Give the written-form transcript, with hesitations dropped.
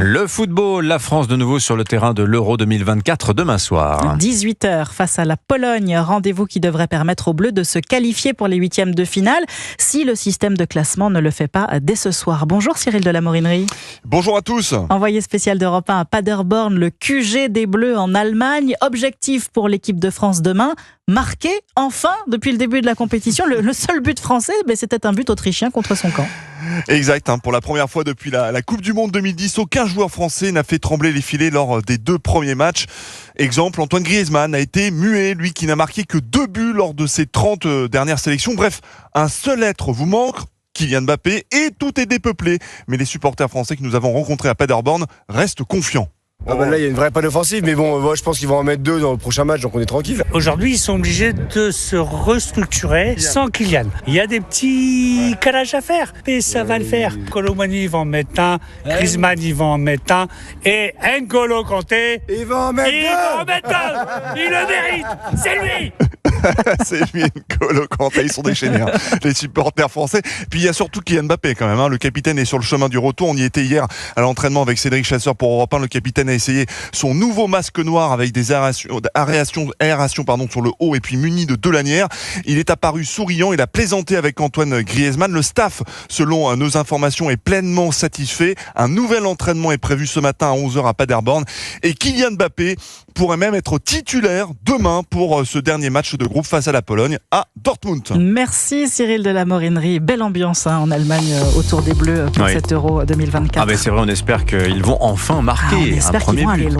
Le football, la France de nouveau sur le terrain de l'Euro 2024 demain soir. 18h face à la Pologne, rendez-vous qui devrait permettre aux Bleus de se qualifier pour les huitièmes de finale si le système de classement ne le fait pas dès ce soir. Bonjour Cyril de la Morinerie. Bonjour à tous. Envoyé spécial d'Europe 1 à Paderborn, le QG des Bleus en Allemagne. Objectif pour l'équipe de France demain, marquer enfin depuis le début de la compétition. Le seul but français, c'était un but autrichien contre son camp. Exact, pour la première fois depuis la Coupe du Monde 2010, aucun joueur français n'a fait trembler les filets lors des 2 premiers matchs. Exemple, Antoine Griezmann a été muet, lui qui n'a marqué que 2 buts lors de ses 30 dernières sélections. Bref, un seul être vous manque, Kylian Mbappé, et tout est dépeuplé. Mais les supporters français que nous avons rencontrés à Paderborn restent confiants. Là, il y a une vraie panne offensive, mais bon, moi, je pense qu'ils vont en mettre 2 dans le prochain match, donc on est tranquille. Aujourd'hui, ils sont obligés de se restructurer sans Kylian. Il y a des petits calages à faire, mais ça va le faire. Colomani, ils vont en mettre un, Griezmann, ils vont en mettre un, et N'Golo Kanté, Il va en mettre un. Il le mérite, c'est lui. C'est lui, N'Golo Kanté, ils sont déchaînés, les supporters français. Puis il y a surtout Kylian Mbappé quand même, le capitaine est sur le chemin du retour. On y était hier à l'entraînement avec Cédric Chasseur pour Europe 1. Le capitaine a essayé son nouveau masque noir avec des aérations sur le haut et puis muni de 2 lanières. Il est apparu souriant, il a plaisanté avec Antoine Griezmann. Le staff, selon nos informations, est pleinement satisfait. Un nouvel entraînement est prévu ce matin à 11h à Paderborn. Et Kylian Mbappé pourrait même être titulaire demain pour ce dernier match de groupe face à la Pologne à Dortmund. Merci Cyril de la Morinerie. Belle ambiance en Allemagne autour des Bleus pour cet Euro 2024. C'est vrai, on espère qu'ils vont enfin marquer On espère un premier qu'ils vont but. aller loin.